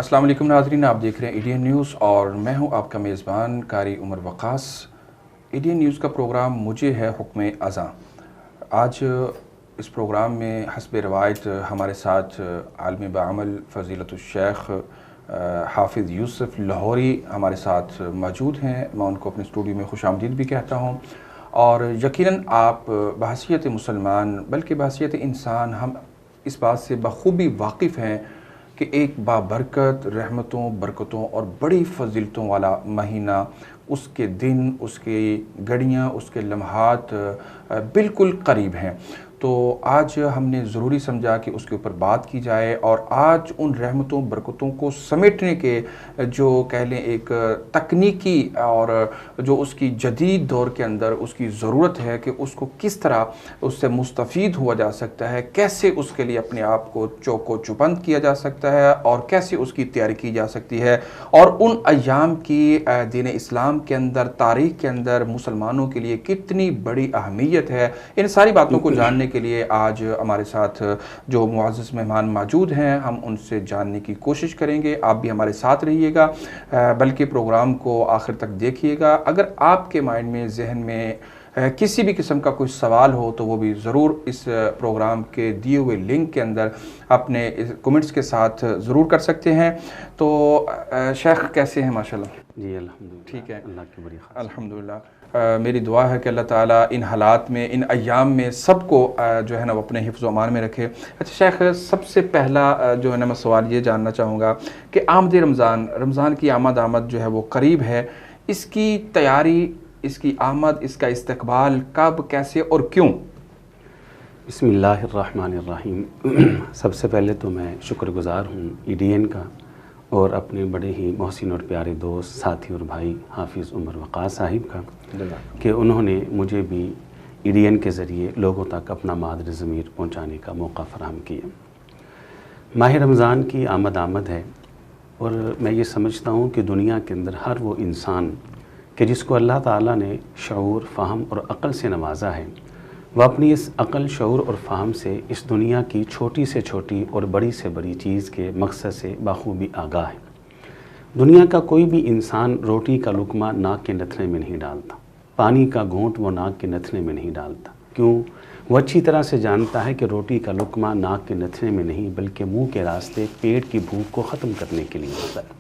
السلام علیکم ناظرین، آپ دیکھ رہے ہیں ایڈین نیوز اور میں ہوں آپ کا میزبان قاری عمر وقاص۔ ایڈین نیوز کا پروگرام مجھے ہے حکم اذاں۔ آج اس پروگرام میں حسب روایت ہمارے ساتھ عالم بعمل فضیلت الشیخ حافظ یوسف لاہوری ہمارے ساتھ موجود ہیں۔ میں ان کو اپنے اسٹوڈیو میں خوش آمدید بھی کہتا ہوں، اور یقیناً آپ بحیثیت مسلمان بلکہ بحیثیت انسان ہم اس بات سے بخوبی واقف ہیں کہ ایک بابرکت رحمتوں، برکتوں اور بڑی فضیلتوں والا مہینہ، اس کے دن، اس کی گھڑیاں، اس کے لمحات بالکل قریب ہیں۔ تو آج ہم نے ضروری سمجھا کہ اس کے اوپر بات کی جائے، اور آج ان رحمتوں برکتوں کو سمیٹنے کے جو کہہ لیں ایک تکنیکی اور جو اس کی جدید دور کے اندر اس کی ضرورت ہے کہ اس کو کس طرح اس سے مستفید ہوا جا سکتا ہے، کیسے اس کے لیے اپنے آپ کو چوک و چوبند کیا جا سکتا ہے، اور کیسے اس کی تیاری کی جا سکتی ہے، اور ان ایام کی دین اسلام کے اندر، تاریخ کے اندر مسلمانوں کے لیے کتنی بڑی اہمیت ہے، ان ساری باتوں کو جاننے کے لیے آج ہمارے ساتھ جو معزز مہمان موجود ہیں ہم ان سے جاننے کی کوشش کریں گے۔ آپ بھی ہمارے ساتھ رہیے گا، بلکہ پروگرام کو آخر تک دیکھیے گا۔ اگر آپ کے مائنڈ میں، ذہن میں کسی بھی قسم کا کوئی سوال ہو تو وہ بھی ضرور اس پروگرام کے دیے ہوئے لنک کے اندر اپنے کمنٹس کے ساتھ ضرور کر سکتے ہیں۔ تو شیخ کیسے ہیں؟ ماشاءاللہ جی الحمدللہ، ٹھیک ہے، اللہ کی بڑی خاص الحمدللہ۔ میری دعا ہے کہ اللہ تعالیٰ ان حالات میں، ان ایام میں سب کو جو ہے نا وہ اپنے حفظ و امان میں رکھے۔ اچھا شیخ، سب سے پہلا جو ہے نا میں سوال یہ جاننا چاہوں گا کہ آمد رمضان کی آمد جو ہے وہ قریب ہے، اس کی تیاری، اس کی آمد، اس کا استقبال کب، کیسے اور کیوں؟ بسم اللہ الرحمن الرحیم۔ سب سے پہلے تو میں شکر گزار ہوں ایڈین کا اور اپنے بڑے ہی محسن اور پیارے دوست، ساتھی اور بھائی حافظ عمر وقاص صاحب کا کہ انہوں نے مجھے بھی ایڈین کے ذریعے لوگوں تک اپنا مادر ضمیر پہنچانے کا موقع فراہم کیا۔ ماہ رمضان کی آمد ہے، اور میں یہ سمجھتا ہوں کہ دنیا کے اندر ہر وہ انسان کہ جس کو اللہ تعالیٰ نے شعور، فہم اور عقل سے نوازا ہے، وہ اپنی اس عقل، شعور اور فہم سے اس دنیا کی چھوٹی سے چھوٹی اور بڑی سے بڑی چیز کے مقصد سے بخوبی آگاہ ہے۔ دنیا کا کوئی بھی انسان روٹی کا لقمہ ناک کے نتھنے میں نہیں ڈالتا، پانی کا گھونٹ وہ ناک کے نتھنے میں نہیں ڈالتا۔ کیوں؟ وہ اچھی طرح سے جانتا ہے کہ روٹی کا لقمہ ناک کے نتھنے میں نہیں بلکہ منہ کے راستے پیٹ کی بھوک کو ختم کرنے کے لیے ہوتا ہے۔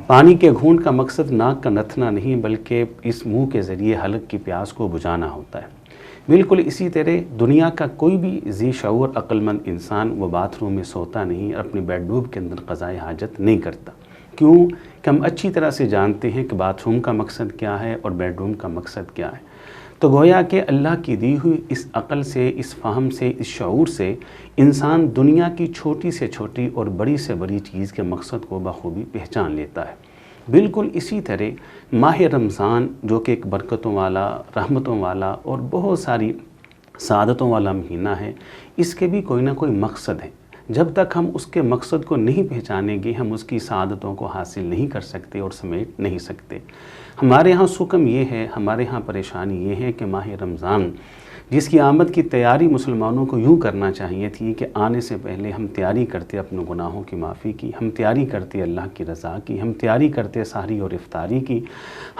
پانی کے گھونٹ کا مقصد ناک کا نتھنا نہیں بلکہ اس منہ کے ذریعے حلق کی پیاس کو بجھانا ہوتا ہے۔ بالکل اسی طرح دنیا کا کوئی بھی ذی شعور عقل مند انسان وہ باتھ روم میں سوتا نہیں اور اپنی بیڈ روم کے اندر قضائے حاجت نہیں کرتا۔ کیوں کہ ہم اچھی طرح سے جانتے ہیں کہ باتھ روم کا مقصد کیا ہے اور بیڈ روم کا مقصد کیا ہے۔ تو گویا کہ اللہ کی دی ہوئی اس عقل سے، اس فہم سے، اس شعور سے انسان دنیا کی چھوٹی سے چھوٹی اور بڑی سے بڑی چیز کے مقصد کو بخوبی پہچان لیتا ہے۔ بالکل اسی طرح ماہ رمضان جو کہ ایک برکتوں والا، رحمتوں والا اور بہت ساری سعادتوں والا مہینہ ہے، اس کے بھی کوئی نہ کوئی مقصد ہے۔ جب تک ہم اس کے مقصد کو نہیں پہچانیں گے ہم اس کی سعادتوں کو حاصل نہیں کر سکتے اور سمیٹ نہیں سکتے۔ ہمارے ہاں سکم یہ ہے، ہمارے ہاں پریشانی یہ ہے کہ ماہ رمضان جس کی آمد کی تیاری مسلمانوں کو یوں کرنا چاہیے تھی کہ آنے سے پہلے ہم تیاری کرتے اپنے گناہوں کی معافی کی، ہم تیاری کرتے اللہ کی رضا کی، ہم تیاری کرتے سحری اور افطاری کی،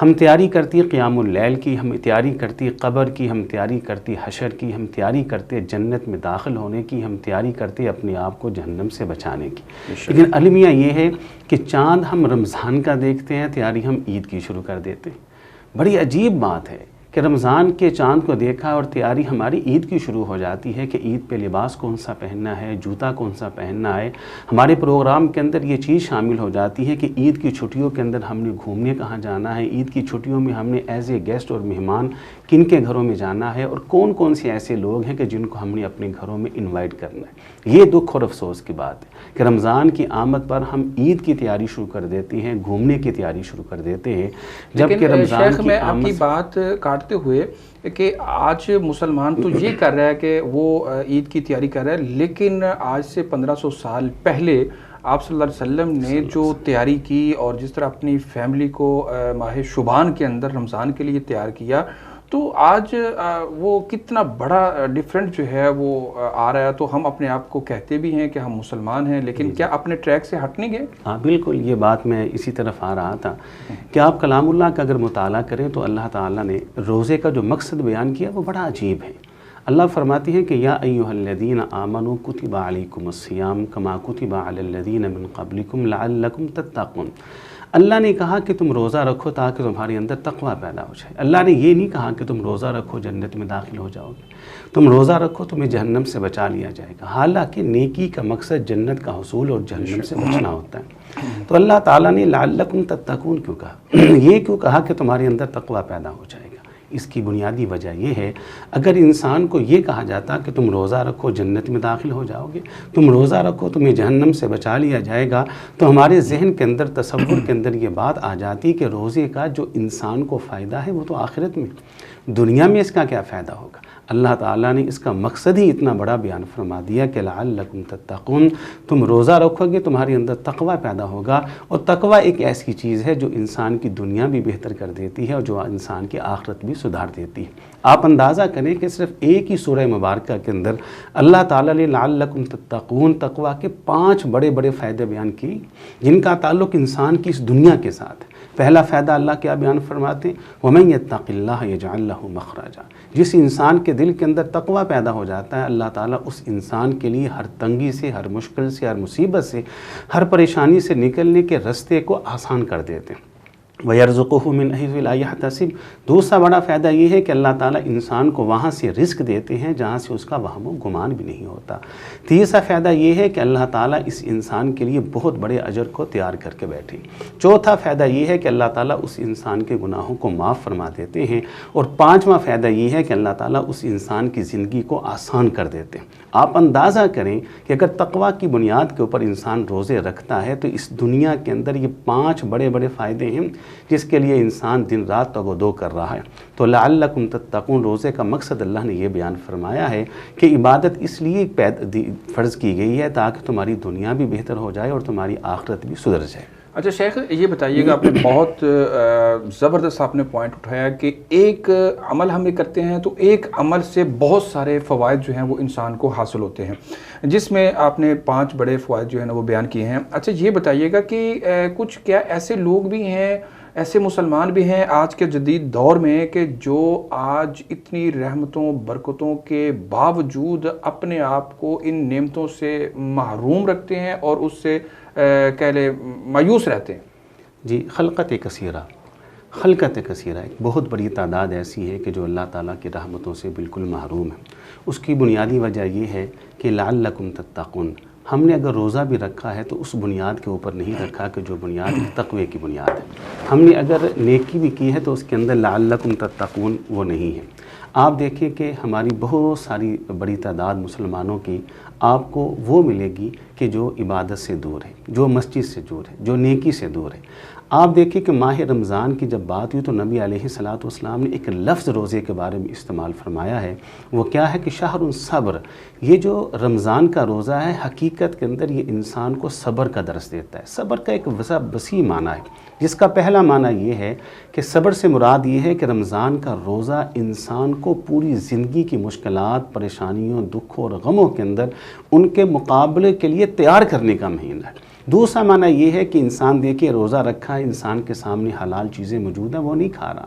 ہم تیاری کرتی قیام اللیل کی، ہم تیاری کرتی قبر کی، ہم تیاری کرتی حشر کی، ہم تیاری کرتے جنت میں داخل ہونے کی، ہم تیاری کرتے اپنے آپ کو جہنم سے بچانے کی۔ لیکن المیہ یہ ہے کہ چاند ہم رمضان کا دیکھتے ہیں، تیاری ہم عید کی شروع کر دیتے ہیں۔ بڑی عجیب بات ہے کہ رمضان کے چاند کو دیکھا اور تیاری ہماری عید کی شروع ہو جاتی ہے کہ عید پہ لباس کون سا پہننا ہے، جوتا کون سا پہننا ہے۔ ہمارے پروگرام کے اندر یہ چیز شامل ہو جاتی ہے کہ عید کی چھٹیوں کے اندر ہم نے گھومنے کہاں جانا ہے، عید کی چھٹیوں میں ہم نے ایز اے گیسٹ اور مہمان کن کے گھروں میں جانا ہے، اور کون کون سے ایسے لوگ ہیں کہ جن کو ہم نے اپنے گھروں میں انوائٹ کرنا ہے۔ یہ دکھ اور افسوس کی بات ہے کہ رمضان کی آمد پر ہم عید کی تیاری شروع کر دیتے ہیں، گھومنے کی تیاری شروع کر دیتے ہیں، جبکہ رمضان شیخ میں آپ کی بات کاٹتے ہوئے کہ آج مسلمان تو یہ کر رہا ہے کہ وہ عید کی تیاری کر رہا ہے، لیکن آج سے 1500 سال پہلے آپ صلی اللہ علیہ وسلم نے جو تیاری کی اور جس طرح اپنی فیملی کو ماہ شعبان کے اندر رمضان کے لیے تیار کیا، تو آج وہ کتنا بڑا ڈفرینٹ جو ہے وہ آ رہا ہے. تو ہم اپنے آپ کو کہتے بھی ہیں کہ ہم مسلمان ہیں، لیکن کیا اپنے ٹریک سے ہٹ نہیں گئے؟ ہاں بالکل، یہ بات میں اسی طرف آ رہا تھا کہ آپ کلام اللہ کا اگر مطالعہ کریں تو اللہ تعالیٰ نے روزے کا جو مقصد بیان کیا وہ بڑا عجیب ہے. اللہ فرماتی ہیں کہ یا ایھا الذین آمنوا کتب علیکم الصیام کما کتب علی الذین من قبلکم لعلکم تتقون. اللہ نے کہا کہ تم روزہ رکھو تاکہ تمہارے اندر تقوی پیدا ہو جائے. اللہ نے یہ نہیں کہا کہ تم روزہ رکھو جنت میں داخل ہو جاؤ گے، تم روزہ رکھو تمہیں جہنم سے بچا لیا جائے گا. حالانکہ نیکی کا مقصد جنت کا حصول اور جہنم سے بچنا ہوتا ہے. تو اللہ تعالیٰ نے لعلکم تتقون کیوں کہا؟ یہ کیوں کہا کہ تمہارے اندر تقوی پیدا ہو جائے گا؟ اس کی بنیادی وجہ یہ ہے، اگر انسان کو یہ کہا جاتا کہ تم روزہ رکھو جنت میں داخل ہو جاؤ گے، تم روزہ رکھو تمہیں جہنم سے بچا لیا جائے گا، تو ہمارے ذہن کے اندر، تصور کے اندر یہ بات آ جاتی کہ روزے کا جو انسان کو فائدہ ہے وہ تو آخرت میں، دنیا میں اس کا کیا فائدہ ہوگا؟ اللہ تعالیٰ نے اس کا مقصد ہی اتنا بڑا بیان فرما دیا کہ لعلکم تتقون، تم روزہ رکھو گے تمہارے اندر تقوی پیدا ہوگا. اور تقوی ایک ایسی چیز ہے جو انسان کی دنیا بھی بہتر کر دیتی ہے اور جو انسان کی آخرت بھی سدھار دیتی ہے. آپ اندازہ کریں کہ صرف ایک ہی سورہ مبارکہ کے اندر اللہ تعالیٰ نے لعلکم تتقون تقوی کے 5 بڑے بڑے فائدے بیان کی جن کا تعلق انسان کی اس دنیا کے ساتھ ہے. پہلا فائدہ اللہ کیا بیان فرماتے ہیں؟ وَمَن يَتَّقِ اللَّهَ يَجْعَلْ لَهُ مَخْرَجًا. جس انسان کے دل کے اندر تقوی پیدا ہو جاتا ہے، اللہ تعالیٰ اس انسان کے لیے ہر تنگی سے، ہر مشکل سے، ہر مصیبت سے، ہر پریشانی سے نکلنے کے راستے کو آسان کر دیتے ہیں. وَيَرْزُقُهُ مِنْ حَيْثُ لَا يَحْتَسِبُ. دوسرا بڑا فائدہ یہ ہے کہ اللہ تعالیٰ انسان کو وہاں سے رزق دیتے ہیں جہاں سے اس کا وہم و گمان بھی نہیں ہوتا. تیسرا فائدہ یہ ہے کہ اللہ تعالیٰ اس انسان کے لیے بہت بڑے اجر کو تیار کر کے بیٹھے. چوتھا فائدہ یہ ہے کہ اللہ تعالیٰ اس انسان کے گناہوں کو معاف فرما دیتے ہیں. اور پانچواں فائدہ یہ ہے کہ اللہ تعالیٰ اس انسان کی زندگی کو آسان کر دیتے ہیں. آپ اندازہ کریں کہ اگر تقوی کی بنیاد کے اوپر انسان روزے رکھتا ہے تو اس دنیا کے اندر یہ 5 بڑے بڑے فائدے ہیں جس کے لیے انسان دن رات تگ کر رہا ہے. تو لعلکم تتقون روزے کا مقصد اللہ نے یہ بیان فرمایا ہے کہ عبادت اس لیے فرض کی گئی ہے تاکہ تمہاری دنیا بھی بہتر ہو جائے اور تمہاری آخرت بھی سدھر جائے. اچھا شیخ، یہ بتائیے گا، آپ نے بہت زبردست آپ نے پوائنٹ اٹھایا کہ ایک عمل ہم کرتے ہیں تو ایک عمل سے بہت سارے فوائد جو ہیں وہ انسان کو حاصل ہوتے ہیں، جس میں آپ نے 5 بڑے فوائد جو ہیں نا وہ بیان کیے ہیں. اچھا یہ بتائیے گا کہ کچھ کیا ایسے لوگ بھی ہیں، ایسے مسلمان بھی ہیں آج کے جدید دور میں کہ جو آج اتنی رحمتوں برکتوں کے باوجود اپنے آپ کو ان نعمتوں سے محروم رکھتے ہیں اور اس سے کہہ لیں مایوس رہتے ہیں؟ جی، خلقت کثیرہ ایک بہت بڑی تعداد ایسی ہے کہ جو اللہ تعالیٰ کی رحمتوں سے بالکل محروم ہے. اس کی بنیادی وجہ یہ ہے کہ لعلکم تتقون. ہم نے اگر روزہ بھی رکھا ہے تو اس بنیاد کے اوپر نہیں رکھا کہ جو بنیاد تقوی کی بنیاد ہے. ہم نے اگر نیکی بھی کی ہے تو اس کے اندر لعلکم تتقون وہ نہیں ہے. آپ دیکھیں کہ ہماری بہت ساری بڑی تعداد مسلمانوں کی آپ کو وہ ملے گی کہ جو عبادت سے دور ہے، جو مسجد سے دور ہے، جو نیکی سے دور ہے. آپ دیکھیں کہ ماہ رمضان کی جب بات ہوئی تو نبی علیہ الصلاۃ والسلام نے ایک لفظ روزے کے بارے میں استعمال فرمایا ہے. وہ کیا ہے کہ شہر صبر. یہ جو رمضان کا روزہ ہے حقیقت کے اندر یہ انسان کو صبر کا درس دیتا ہے. صبر کا ایک وسیع معنی ہے، جس کا پہلا معنی یہ ہے کہ صبر سے مراد یہ ہے کہ رمضان کا روزہ انسان کو پوری زندگی کی مشکلات، پریشانیوں، دکھوں اور غموں کے اندر ان کے مقابلے کے لیے تیار کرنے کا مہینہ ہے. دوسرا معنی یہ ہے کہ انسان دیکھے روزہ رکھا ہے، انسان کے سامنے حلال چیزیں موجود ہیں وہ نہیں کھا رہا.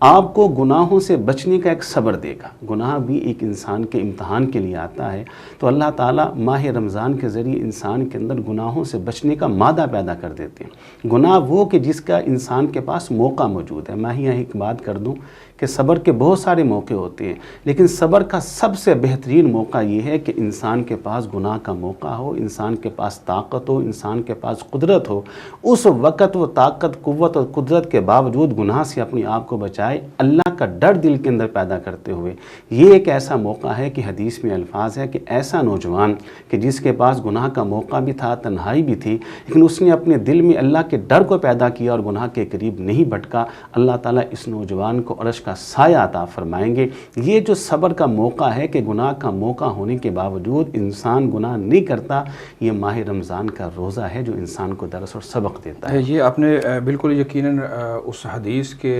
آپ کو گناہوں سے بچنے کا ایک صبر دے گا. گناہ بھی ایک انسان کے امتحان کے لیے آتا ہے، تو اللہ تعالیٰ ماہ رمضان کے ذریعے انسان کے اندر گناہوں سے بچنے کا مادہ پیدا کر دیتے ہیں. گناہ وہ کہ جس کا انسان کے پاس موقع موجود ہے. میں یہاں ایک بات کر دوں کہ صبر کے بہت سارے موقع ہوتے ہیں، لیکن صبر کا سب سے بہترین موقع یہ ہے کہ انسان کے پاس گناہ کا موقع ہو، انسان کے پاس طاقت ہو، انسان کے پاس قدرت ہو. اس وقت وہ طاقت، قوت اور قدرت کے باوجود گناہ سے اپنے آپ کو بچائے، اللہ کا ڈر دل کے اندر پیدا کرتے ہوئے. یہ ایک ایسا موقع ہے کہ حدیث میں الفاظ ہے کہ ایسا نوجوان کہ جس کے پاس گناہ کا موقع بھی تھا، تنہائی بھی تھی، لیکن اس نے اپنے دل میں اللہ کے ڈر کو پیدا کیا اور گناہ کے قریب نہیں بھٹکا، اللہ تعالیٰ اس نوجوان کو عرش کا سایہ عطا فرمائیں گے. یہ جو صبر کا موقع ہے کہ گناہ کا موقع ہونے کے باوجود انسان گناہ نہیں کرتا، یہ ماہ رمضان کا روزہ ایسا ہے جو انسان کو درس اور سبق دیتا ہے۔ یہ آپ نے بالکل یقیناً اس حدیث کے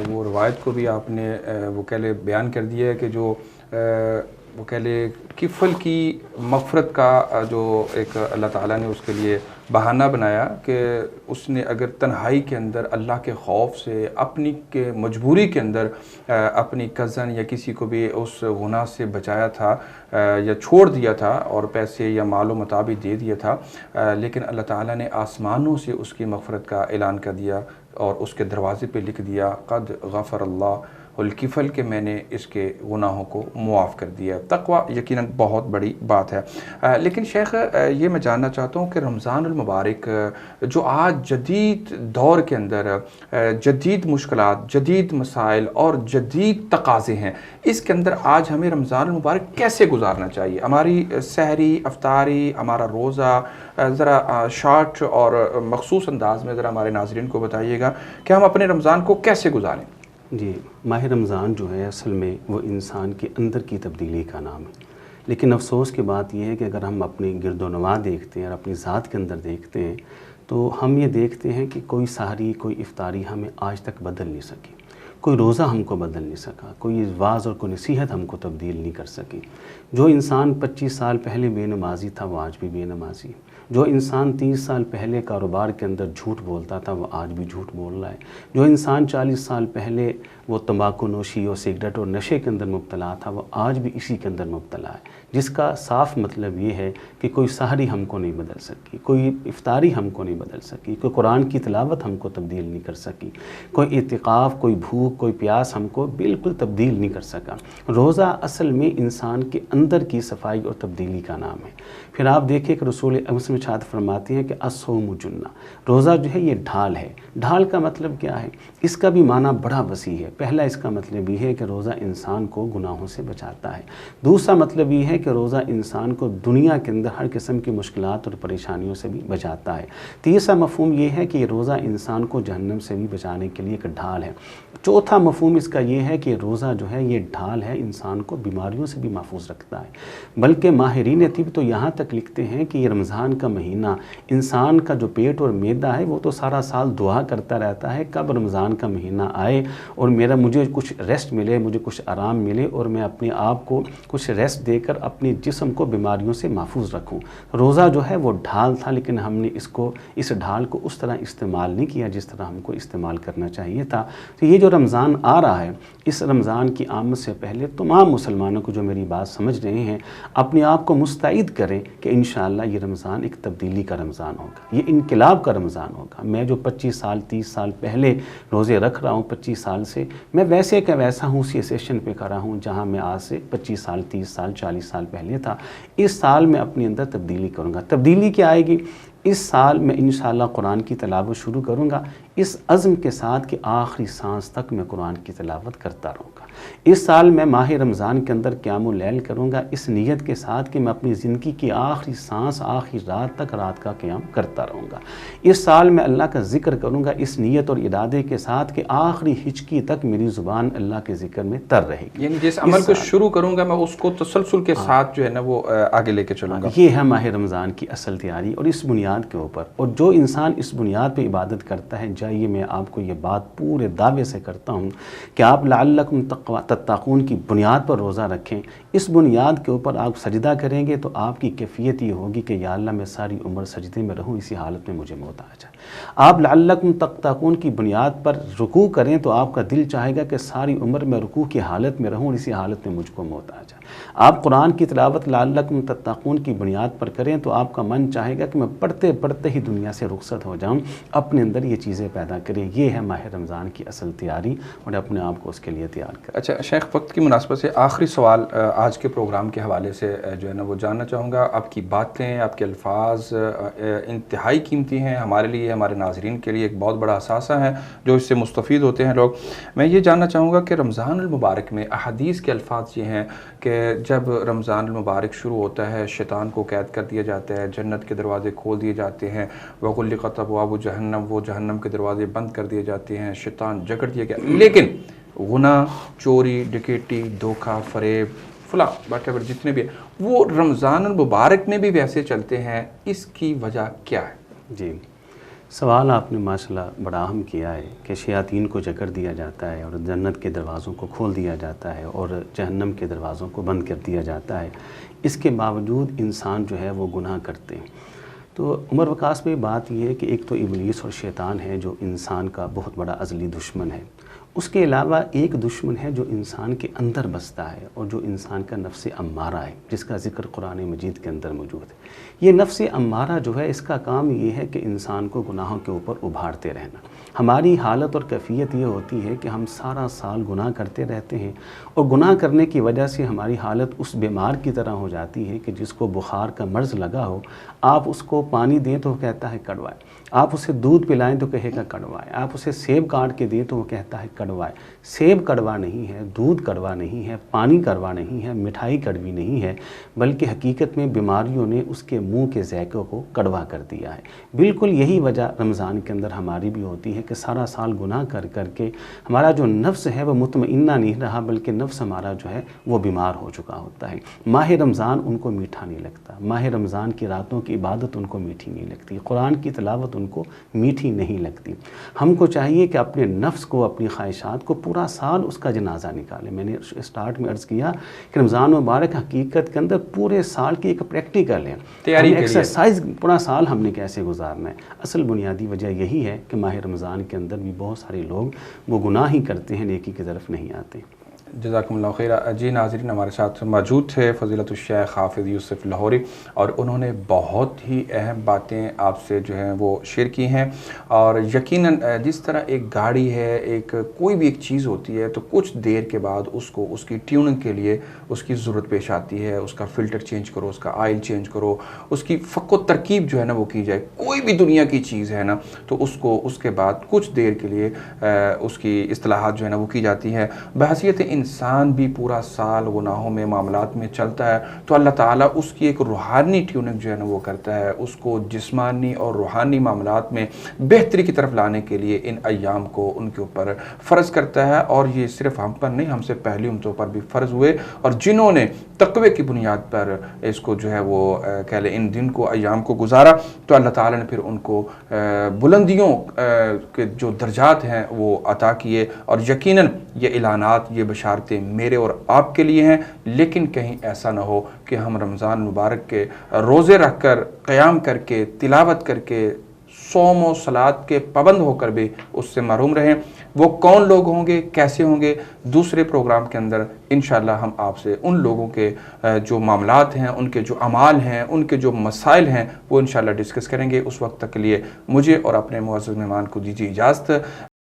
وہ روایت کو بھی آپ نے وہ کہہ لے بیان کر دیا ہے کہ جو وہ کہہ لے کفل کی مغفرت کا جو ایک اللہ تعالیٰ نے اس کے لیے بہانہ بنایا کہ اس نے اگر تنہائی کے اندر اللہ کے خوف سے اپنی کے مجبوری کے اندر اپنی کزن یا کسی کو بھی اس گناہ سے بچایا تھا یا چھوڑ دیا تھا اور پیسے یا مال و متاع بھی دے دیا تھا، لیکن اللہ تعالیٰ نے آسمانوں سے اس کی مغفرت کا اعلان کر دیا اور اس کے دروازے پہ لکھ دیا قد غفر اللہ الکفل کہ میں نے اس کے گناہوں کو معاف کر دیا۔ تقویٰ یقیناً بہت بڑی بات ہے، لیکن شیخ یہ میں جاننا چاہتا ہوں کہ رمضان المبارک جو آج جدید دور کے اندر جدید مشکلات، جدید مسائل اور جدید تقاضے ہیں، اس کے اندر آج ہمیں رمضان المبارک کیسے گزارنا چاہیے؟ ہماری سحری، افطاری، ہمارا روزہ ذرا شارٹ اور مخصوص انداز میں ذرا ہمارے ناظرین کو بتائیے گا کہ ہم اپنے رمضان کو کیسے گزاریں؟ جی، ماہ رمضان جو ہے اصل میں وہ انسان کے اندر کی تبدیلی کا نام ہے، لیکن افسوس کی بات یہ ہے کہ اگر ہم اپنی گرد و نواح دیکھتے ہیں اور اپنی ذات کے اندر دیکھتے ہیں تو ہم یہ دیکھتے ہیں کہ کوئی سحری، کوئی افطاری ہمیں آج تک بدل نہیں سکی، کوئی روزہ ہم کو بدل نہیں سکا، کوئی وعظ اور کوئی نصیحت ہم کو تبدیل نہیں کر سکی۔ جو انسان 25 سال پہلے بے نمازی تھا وہ آج بھی بے نمازی، جو انسان 30 سال پہلے کاروبار کے اندر جھوٹ بولتا تھا وہ آج بھی جھوٹ بول رہا ہے، جو انسان 40 سال پہلے وہ تمباکو نوشی اور سگریٹ اور نشے کے اندر مبتلا تھا وہ آج بھی اسی کے اندر مبتلا ہے، جس کا صاف مطلب یہ ہے کہ کوئی سحری ہم کو نہیں بدل سکی، کوئی افطاری ہم کو نہیں بدل سکی، کوئی قرآن کی تلاوت ہم کو تبدیل نہیں کر سکی، کوئی اعتکاف، کوئی بھوک، کوئی پیاس ہم کو بالکل تبدیل نہیں کر سکا۔ روزہ اصل میں انسان کے اندر کی صفائی اور تبدیلی کا نام ہے۔ پھر آپ دیکھیں کہ رسول اکرم ارشاد فرماتے ہیں کہ الصوم جنہ، روزہ جو ہے یہ ڈھال ہے۔ ڈھال کا مطلب کیا ہے؟ اس کا بھی معنی بڑا وسیع ہے۔ پہلا اس کا مطلب یہ ہے کہ روزہ انسان کو گناہوں سے بچاتا ہے، دوسرا مطلب یہ ہے کہ روزہ انسان کو دنیا کے اندر ہر قسم کی مشکلات اور پریشانیوں سے بھی بچاتا ہے، تیسرا مفہوم یہ ہے کہ یہ روزہ انسان کو جہنم سے بھی بچانے کے لیے ایک ڈھال ہے، چوتھا مفہوم اس کا یہ ہے کہ روزہ جو ہے یہ ڈھال ہے، انسان کو بیماریوں سے بھی محفوظ رکھتا ہے۔ بلکہ ماہرین طب تو یہاں تک لکھتے ہیں کہ یہ رمضان کا مہینہ انسان کا جو پیٹ اور معدہ ہے وہ تو سارا سال دعا کرتا رہتا ہے کب رمضان کا مہینہ آئے اور مجھے کچھ ریسٹ ملے، مجھے کچھ آرام ملے اور میں اپنے آپ کو کچھ ریسٹ دے کر اپنے جسم کو بیماریوں سے محفوظ رکھوں۔ روزہ جو ہے وہ ڈھال تھا، لیکن ہم نے اس ڈھال کو اس طرح استعمال نہیں کیا جس طرح ہم کو استعمال کرنا چاہیے تھا۔ تو یہ جو رمضان آ رہا ہے، اس رمضان کی آمد سے پہلے تمام مسلمانوں کو جو میری بات سمجھ رہے ہیں اپنے آپ کو مستعد کریں کہ انشاءاللہ یہ رمضان ایک تبدیلی کا رمضان ہوگا، یہ انقلاب کا رمضان ہوگا۔ میں جو 25 سال 30 سال پہلے روزے رکھ رہا ہوں 25 سال سے، میں ویسے کا ویسا ہوں اسی سیشن پہ کھڑا ہوں جہاں میں آج سے 25 سال 30 سال 40 سال پہلے تھا۔ اس سال میں اپنے اندر تبدیلی کروں گا۔ تبدیلی کیا آئے گی؟ اس سال میں انشاءاللہ قرآن کی تلاوت شروع کروں گا، اس عزم کے ساتھ کہ آخری سانس تک میں قرآن کی تلاوت کرتا رہوں گا۔ اس سال میں ماہ رمضان کے اندر قیام اللیل کروں گا اس نیت کے ساتھ کہ میں اپنی زندگی کی آخری سانس آخری رات تک رات کا قیام کرتا رہوں گا۔ اس سال میں اللہ کا ذکر کروں گا اس نیت اور ارادے کے ساتھ کہ آخری ہچکی تک میری زبان اللہ کے ذکر میں تر رہے گی۔ یعنی جس عمل کو شروع کروں گا میں اس کو تسلسل کے ساتھ جو ہے نا وہ آگے لے کے چلوں گا۔ یہ ہے ماہ رمضان کی اصل تیاری، اور اس بنیاد کے اوپر، اور جو انسان اس بنیاد پہ عبادت کرتا ہے، جائیے میں آپ کو یہ بات پورے دعوے سے کرتا ہوں کہ آپ لعلکم تتقون کی بنیاد پر روزہ رکھیں۔ اس بنیاد کے اوپر آپ سجدہ کریں گے تو آپ کی کیفیت یہ ہوگی کہ یا اللہ میں ساری عمر سجدے میں رہوں، اسی حالت میں مجھے موت آ جائے۔ آپ لعلکم تتقون کی بنیاد پر رکوع کریں تو آپ کا دل چاہے گا کہ ساری عمر میں رکوع کی حالت میں رہوں اور اسی حالت میں مجھ کو موت آ جائے۔ آپ قرآن کی تلاوت لعلکم تتقون کی بنیاد پر کریں تو آپ کا من چاہے گا کہ میں پڑھتے پڑھتے ہی دنیا سے رخصت ہو جاؤں۔ اپنے اندر یہ چیزیں پیدا کریں، یہ ہے ماہ رمضان کی اصل تیاری، اور اپنے آپ کو اس کے لیے تیار کریں۔ اچھا شیخ، وقت کی مناسبت سے آخری سوال آج کے پروگرام کے حوالے سے جو ہے نا وہ جاننا چاہوں گا۔ آپ کی باتیں، آپ کے الفاظ انتہائی قیمتی ہیں ہمارے لیے، ہمارے ناظرین کے لیے ایک بہت بڑا اثاثہ ہے جو اس سے مستفید ہوتے ہیں لوگ۔ میں یہ جاننا چاہوں گا کہ رمضان المبارک میں احادیث کے الفاظ یہ ہیں کہ جب رمضان المبارک شروع ہوتا ہے شیطان کو قید کر دیا جاتا ہے، جنت کے دروازے کھول دیے جاتے ہیں، وغلقت ابواب جہنم، وہ جہنم کے دروازے بند کر دیے جاتے ہیں، شیطان جکڑ دیا گیا، لیکن گناہ، چوری، ڈکیٹی، دھوکہ، فریب، فلاں واٹ ایور جتنے بھی ہیں وہ رمضان المبارک میں بھی ویسے چلتے ہیں، اس کی وجہ کیا ہے؟ جی، سوال آپ نے ماشاءاللہ بڑا اہم کیا ہے کہ شیاطین کو جکڑ دیا جاتا ہے اور جنت کے دروازوں کو کھول دیا جاتا ہے اور جہنم کے دروازوں کو بند کر دیا جاتا ہے، اس کے باوجود انسان جو ہے وہ گناہ کرتے ہیں۔ تو عمر وقاص میں بات یہ ہے کہ ایک تو ابلیس اور شیطان ہے جو انسان کا بہت بڑا ازلی دشمن ہے، اس کے علاوہ ایک دشمن ہے جو انسان کے اندر بستا ہے اور جو انسان کا نفس امارہ ہے، جس کا ذکر قرآن مجید کے اندر موجود ہے۔ یہ نفس امارہ جو ہے اس کا کام یہ ہے کہ انسان کو گناہوں کے اوپر ابھارتے رہنا۔ ہماری حالت اور کیفیت یہ ہوتی ہے کہ ہم سارا سال گناہ کرتے رہتے ہیں اور گناہ کرنے کی وجہ سے ہماری حالت اس بیمار کی طرح ہو جاتی ہے کہ جس کو بخار کا مرض لگا ہو، آپ اس کو پانی دیں تو وہ کہتا ہے کڑوا ہے، آپ اسے دودھ پلائیں تو کہے گا کڑوا ہے، آپ اسے سیب کاٹ کے دیں تو وہ کہتا ہے کڑوا ہے۔ سیب کڑوا نہیں ہے، دودھ کڑوا نہیں ہے، پانی کڑوا نہیں ہے، مٹھائی کڑوی نہیں ہے، بلکہ حقیقت میں بیماریوں نے اس کے منہ کے ذائقے کو کڑوا کر دیا ہے۔ بالکل یہی وجہ رمضان کے اندر ہماری بھی ہوتی ہے کہ سارا سال گناہ کر کر کے ہمارا جو نفس ہے وہ مطمئنہ نہیں رہا، بلکہ نفس ہمارا جو ہے وہ بیمار ہو چکا ہوتا ہے۔ ماہ رمضان ان کو میٹھا نہیں لگتا، ماہ رمضان کی راتوں کی عبادت ان کو میٹھی نہیں لگتی، قرآن کی تلاوت ان کو میٹھی نہیں لگتی۔ ہم کو چاہیے کہ اپنے نفس کو، اپنی خواہشات کو پورا سال اس کا جنازہ نکالیں۔ میں نے اسٹارٹ میں عرض کیا کہ رمضان مبارک حقیقت کے اندر پورے سال کی ایک پریکٹیکل ہے، تیاری کے لیے ایکسرسائز پورا سال ہم نے کیسے گزارنا ہے۔ اصل بنیادی وجہ یہی ہے کہ ماہ رمضان کے اندر بھی بہت سارے لوگ وہ گناہ ہی کرتے ہیں، نیکی کی طرف نہیں آتے۔ جزاکم اللہ خیر۔ جی ناظرین، ہمارے ساتھ موجود تھے فضیلت الشیخ حافظ یوسف لاہوری، اور انہوں نے بہت ہی اہم باتیں آپ سے جو ہیں وہ شیئر کی ہیں۔ اور یقیناً جس طرح ایک گاڑی ہے، ایک کوئی بھی ایک چیز ہوتی ہے تو کچھ دیر کے بعد اس کو اس کی ٹیوننگ کے لیے اس کی ضرورت پیش آتی ہے، اس کا فلٹر چینج کرو، اس کا آئل چینج کرو، اس کی فک و ترکیب جو ہے نا وہ کی جائے۔ کوئی بھی دنیا کی چیز ہے نا تو اس کو اس کے بعد کچھ دیر کے لیے اس کی اصلاحات جو ہے نا وہ کی جاتی ہے۔ بحیثیت انسان بھی پورا سال گناہوں میں، معاملات میں چلتا ہے تو اللہ تعالیٰ اس کی ایک روحانی ٹیوننگ جو ہے نا وہ کرتا ہے، اس کو جسمانی اور روحانی معاملات میں بہتری کی طرف لانے کے لیے ان ایام کو ان کے اوپر فرض کرتا ہے۔ اور یہ صرف ہم پر نہیں، ہم سے پہلی امتوں پر بھی فرض ہوئے، اور جنہوں نے تقوی کی بنیاد پر اس کو جو ہے وہ کہہ لیں ان دن کو، ایام کو گزارا، تو اللہ تعالیٰ نے پھر ان کو بلندیوں کے جو درجات ہیں وہ عطا کیے۔ اور یقیناً یہ اعلانات، یہ بشارتیں میرے اور آپ کے لیے ہیں، لیکن کہیں ایسا نہ ہو کہ ہم رمضان مبارک کے روزے رکھ کر، قیام کر کے، تلاوت کر کے، صوم و صلات کے پابند ہو کر بھی اس سے محروم رہیں۔ وہ کون لوگ ہوں گے، کیسے ہوں گے، دوسرے پروگرام کے اندر انشاءاللہ ہم آپ سے ان لوگوں کے جو معاملات ہیں، ان کے جو اعمال ہیں، ان کے جو مسائل ہیں، وہ انشاءاللہ ڈسکس کریں گے۔ اس وقت تک کے لیے مجھے اور اپنے معزز مہمان کو دیجیے اجازت۔